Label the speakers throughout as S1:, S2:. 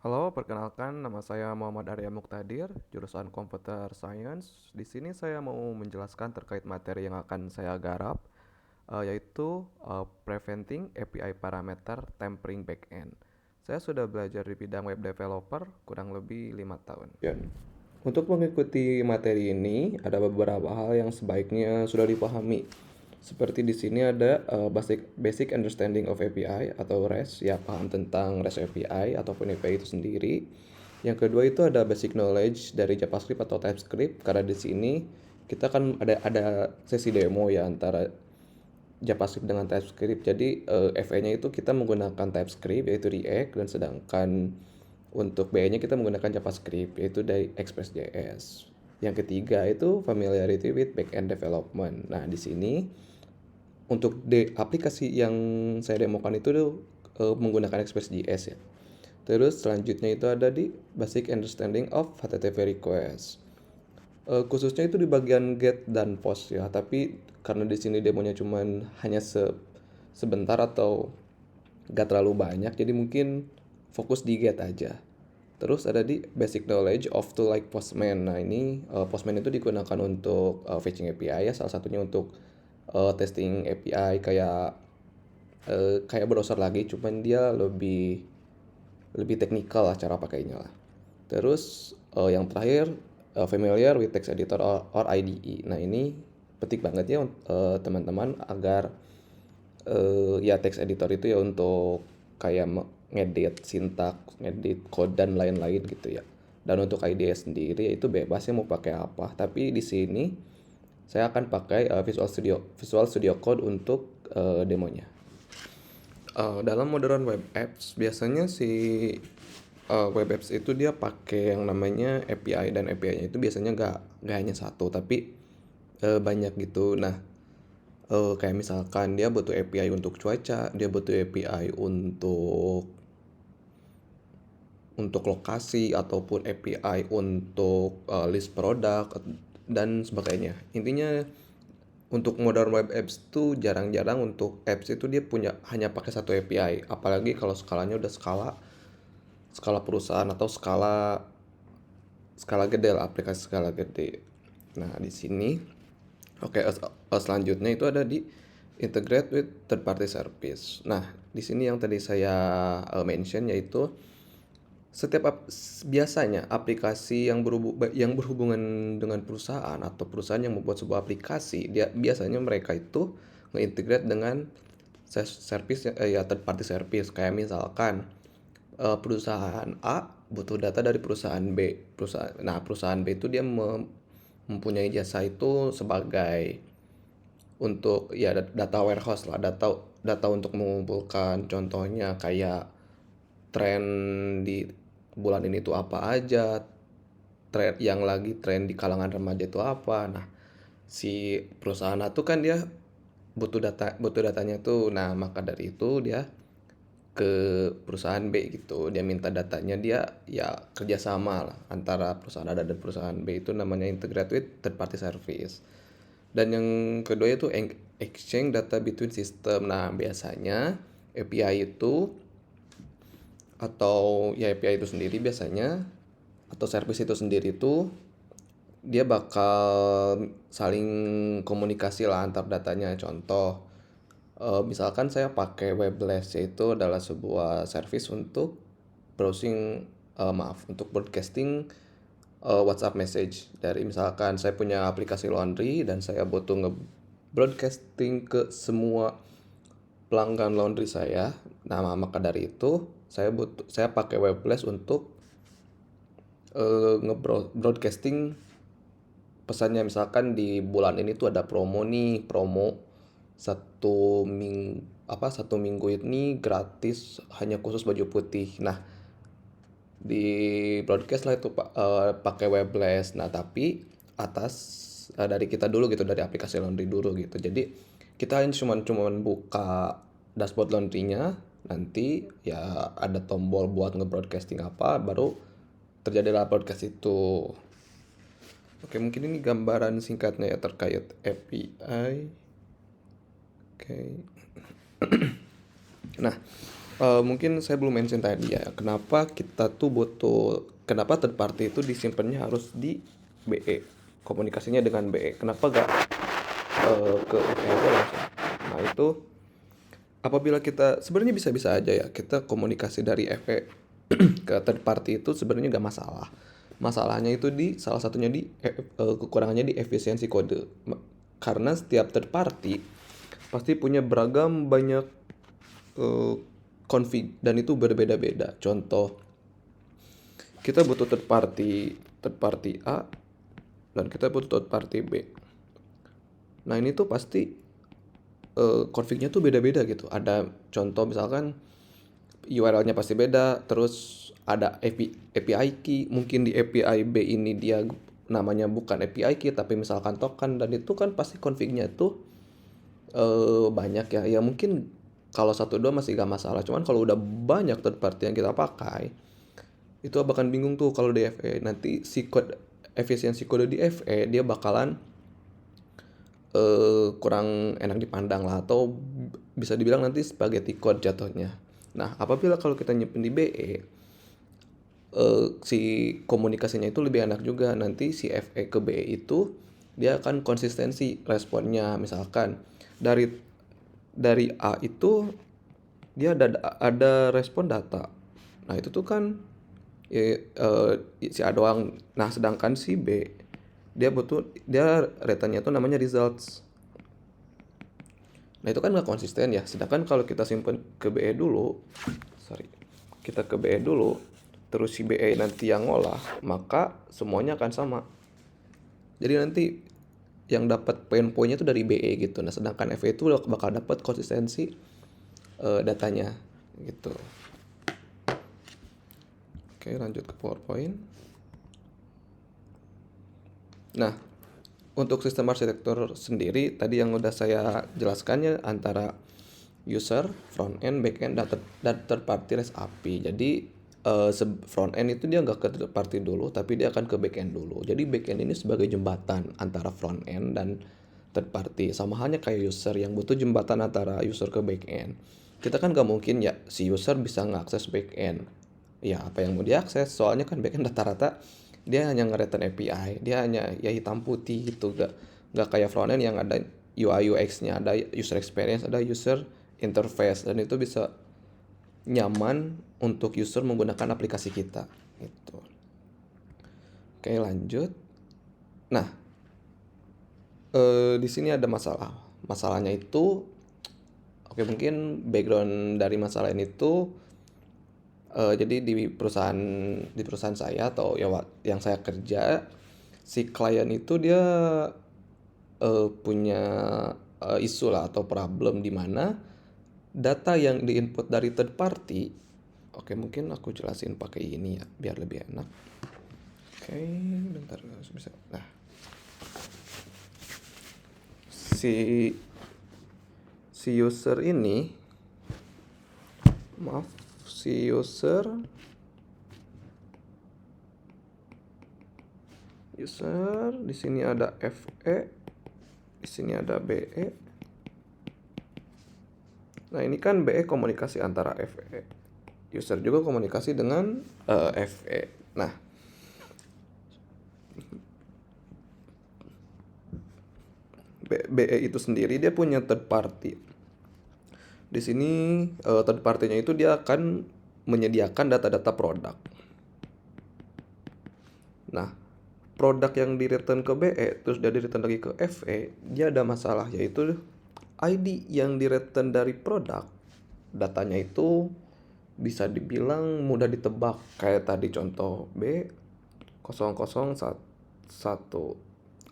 S1: Halo, perkenalkan nama saya Muhammad Arya Muktadir, jurusan Computer Science. Di sini saya mau menjelaskan terkait materi yang akan saya garap, yaitu Preventing API Parameter Tempering Backend. Saya sudah belajar di bidang web developer kurang lebih 5 tahun. Untuk mengikuti materi ini, ada beberapa hal yang sebaiknya sudah dipahami. Seperti di sini ada basic understanding of API atau REST, ya paham tentang REST API ataupun API itu sendiri. Yang kedua itu ada basic knowledge dari JavaScript atau TypeScript, karena di sini kita kan ada sesi demo ya antara JavaScript dengan TypeScript. Jadi FE-nya itu kita menggunakan TypeScript yaitu React, dan sedangkan untuk BE-nya kita menggunakan JavaScript yaitu dari Express.js. Yang ketiga itu familiarity with backend development. Nah, di sini untuk aplikasi yang saya demokan itu menggunakan Express.js ya. Terus selanjutnya itu ada di basic understanding of HTTP request. Khususnya itu di bagian get dan post ya, tapi karena di sini demonya cuman hanya sebentar atau gak terlalu banyak, jadi mungkin fokus di get aja. Terus ada di basic knowledge of tool like Postman. Nah, ini Postman itu digunakan untuk fetching API ya, salah satunya untuk testing API kayak browser lagi, cuman dia lebih lebih teknikal lah cara pakainya lah. Terus yang terakhir familiar with text editor or IDE. Nah, ini penting banget ya teman-teman agar ya text editor itu ya untuk kayak ngedit sintak, ngedit code dan lain-lain gitu ya. Dan untuk IDE sendiri itu bebas ya mau pakai apa. Tapi di sini saya akan pakai Visual Studio Code untuk demonya. Dalam modern web apps biasanya si web apps itu dia pakai yang namanya API, dan API-nya itu biasanya nggak hanya satu tapi banyak gitu. Nah, kayak misalkan dia butuh API untuk cuaca, dia butuh API untuk lokasi ataupun API untuk list produk dan sebagainya. Intinya untuk modern web apps tuh jarang-jarang untuk apps itu dia punya hanya pakai satu API, apalagi kalau skalanya udah skala skala perusahaan atau skala skala gede lah, aplikasi skala gede. Nah, di sini oke, selanjutnya itu ada di integrate with third party service. Nah, di sini yang tadi saya mention yaitu biasanya aplikasi yang berhubungan dengan perusahaan atau perusahaan yang membuat sebuah aplikasi, dia biasanya mereka itu nge-integrate dengan service ya third party service. Kayak misalkan perusahaan A butuh data dari perusahaan B. Perusahaan B itu dia mempunyai jasa itu sebagai untuk ya data warehouse lah, data data untuk mengumpulkan contohnya kayak tren di bulan ini tuh apa aja, tren yang lagi tren di kalangan remaja itu apa. Nah, si perusahaan itu kan dia butuh datanya tuh. Nah, maka dari itu dia ke perusahaan B gitu, dia minta datanya, dia ya kerjasama lah antara perusahaan A dan perusahaan B, itu namanya integrate with third party service. Dan yang kedua itu exchange data between system. Nah, biasanya API itu atau ya API itu sendiri biasanya atau service itu sendiri itu dia bakal saling komunikasi lah antar datanya. Contoh, misalkan saya pakai Webless, yaitu adalah sebuah service untuk browsing, untuk broadcasting WhatsApp message. Dari misalkan saya punya aplikasi laundry dan saya butuh nge-broadcasting ke semua pelanggan laundry saya. Nah, maka dari itu saya pakai Webless untuk nge-broadcasting pesannya. Misalkan di bulan ini tuh ada promo nih, promo satu minggu ini gratis hanya khusus baju putih. Nah, di broadcast lah itu pakai Webless. Nah, tapi atas dari kita dulu gitu, dari aplikasi laundry dulu gitu. Jadi kita hanya cuman buka dashboard laundrynya, nanti ya ada tombol buat nge-broadcasting apa, baru terjadilah broadcast itu. Oke, mungkin ini gambaran singkatnya ya terkait API. Oke. Nah, Mungkin saya belum mention tadi ya, kenapa third party itu disimpannya harus di BE, komunikasinya dengan BE. Kenapa gak ke FE aja langsung? Nah itu apabila kita sebenarnya bisa-bisa aja ya kita komunikasi dari FE ke third party itu sebenarnya gak masalah. Masalahnya itu di salah satunya di kekurangannya di efisiensi kode. Karena setiap third party pasti punya beragam banyak eh, config dan itu berbeda-beda. Contoh, kita butuh third party A dan kita butuh third party B. Nah, ini tuh pasti config-nya tuh beda-beda gitu. Ada contoh misalkan URL-nya pasti beda, terus ada API key, mungkin di API B ini dia namanya bukan API key tapi misalkan token, dan itu kan pasti config-nya tuh banyak ya. Ya mungkin kalau satu dua masih gak masalah. Cuman kalau udah banyak third party yang kita pakai, itu bakalan bingung tuh kalau di FE. Nanti efisiensi kode di FE dia bakalan kurang enak dipandang lah, atau bisa dibilang nanti spaghetti code jatuhnya. Nah, apabila kalau kita nyimpen di BE, si komunikasinya itu lebih enak juga. Nanti si FE ke BE itu dia akan konsistensi responnya. Misalkan dari A itu dia ada respon data. Nah, itu tuh kan si A doang. Nah, sedangkan si B dia retanya tuh namanya results. Nah, itu kan nggak konsisten ya. Sedangkan kalau kita simpen ke BE dulu, sorry, kita ke BE dulu, terus si BE nanti yang ngolah, maka semuanya akan sama. Jadi nanti yang dapat poin-poinnya itu dari BE gitu. Nah, sedangkan FE itu bakal dapat konsistensi datanya gitu. Oke, lanjut ke PowerPoint. Nah, untuk sistem arsitektur sendiri tadi yang udah saya jelaskannya antara user, front end, back end, dan third party REST API. Jadi front end itu dia nggak ke third party dulu, tapi dia akan ke back end dulu. Jadi back end ini sebagai jembatan antara front end dan third party. Sama halnya kayak user yang butuh jembatan antara user ke back end. Kita kan nggak mungkin ya si user bisa ngakses back end. Ya apa yang mau diakses? Soalnya kan back end rata-rata dia hanya nge-return API, dia hanya ya hitam putih gitu, nggak kayak front end yang ada UI UX-nya, ada user experience, ada user interface, dan itu bisa nyaman untuk user menggunakan aplikasi kita gitu. Oke, lanjut. Nah, di sini ada masalah. Masalahnya itu, oke, mungkin background dari masalah ini tuh jadi di perusahaan saya atau ya yang saya kerja, si klien itu dia punya isu lah atau problem di mana data yang diinput dari third party. Oke, mungkin aku jelasin pakai ini ya biar lebih enak. Oke, bentar harus bisa. Nah, si si user ini, maaf, si user di sini ada FE, di sini ada BE. Nah, ini kan BE komunikasi antara FE. User juga komunikasi dengan FE. Nah, BE itu sendiri dia punya third party. Di sini third party-nya itu dia akan menyediakan data-data produk. Nah, produk yang di-return ke BE terus dia di-return lagi ke FE, dia ada masalah, yaitu ID yang di-return dari produk, datanya itu bisa dibilang mudah ditebak. Kayak tadi contoh B001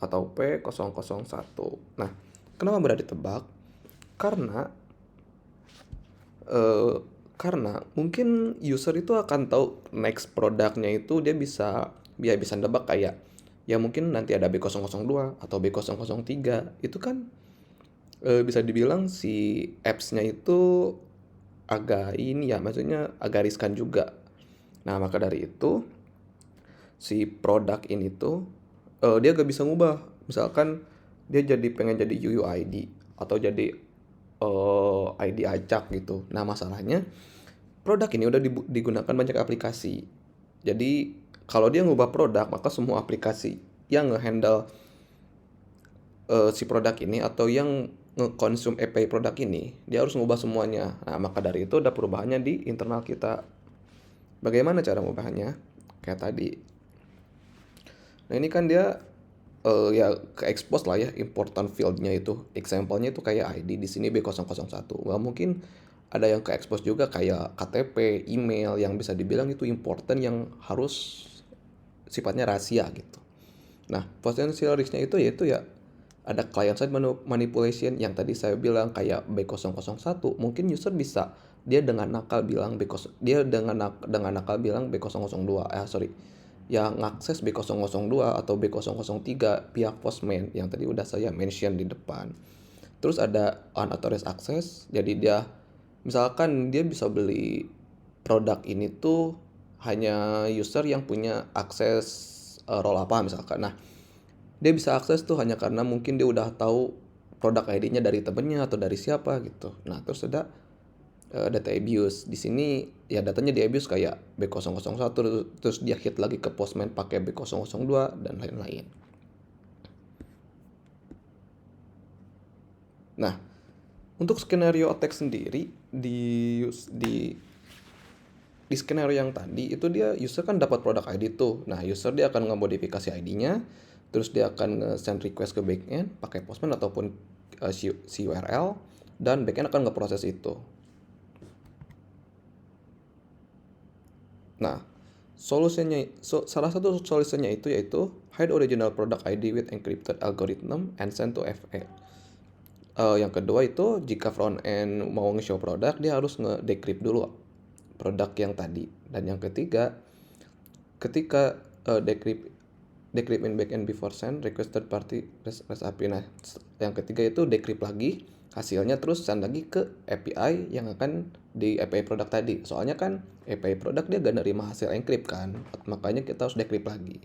S1: atau P001. Nah, kenapa mudah ditebak? Karena eh, karena mungkin user itu akan tahu next produknya itu dia bisa nebak kayak ya mungkin nanti ada B002 atau B003. Itu kan bisa dibilang si apps-nya itu agak ini ya, maksudnya agak riskan juga. Nah, maka dari itu si produk ini tuh dia gak bisa ngubah. Misalkan dia pengen jadi UUID atau jadi ID acak gitu. Nah, masalahnya produk ini udah digunakan banyak aplikasi. Jadi kalau dia ngubah produk, maka semua aplikasi yang ngehandle si produk ini atau yang ngekonsum API produk ini, dia harus ngubah semuanya. Nah, maka dari itu ada perubahannya di internal kita. Bagaimana cara ngubahnya? Kayak tadi. Nah, ini kan dia ya ke expose lah ya important fieldnya itu. Example-nya itu kayak ID di sini B001. Nggak mungkin ada yang ke expose juga kayak KTP, email yang bisa dibilang itu important yang harus sifatnya rahasia gitu. Nah, potential risk-nya itu yaitu ya ada client side manipulation yang tadi saya bilang kayak B001. Mungkin user bisa dia dengan nakal bilang dengan nakal bilang B002. Sorry. Yang ngakses B002 atau B003 pihak postman yang tadi udah saya mention di depan. Terus ada unauthorized access. Jadi dia misalkan dia bisa beli produk ini tuh hanya user yang punya akses role apa misalkan. Nah, dia bisa akses tuh hanya karena mungkin dia udah tahu produk ID-nya dari temennya atau dari siapa gitu. Nah, terus ada data abuse. Di sini ya datanya di abuse kayak B001 terus dia hit lagi ke postman pakai B002 dan lain-lain. Nah, untuk skenario attack sendiri di skenario yang tadi itu dia user kan dapat produk ID tuh. Nah, user dia akan ngemodifikasi ID-nya, terus dia akan send request ke backend pakai postman ataupun si URL dan backend akan ngeproses itu. Nah, salah satu solusinya itu yaitu hide original product ID with encrypted algorithm and send to FA. Yang kedua itu jika front end mau nge-show produk, dia harus nge-decrypt dulu produk yang tadi. Dan yang ketiga, ketika decrypt in backend before send request third party REST API. Nah, yang ketiga itu decrypt lagi hasilnya terus send lagi ke API yang akan di API produk tadi. Soalnya kan API produk dia gak nerima hasil encrypt kan, makanya kita harus decrypt lagi.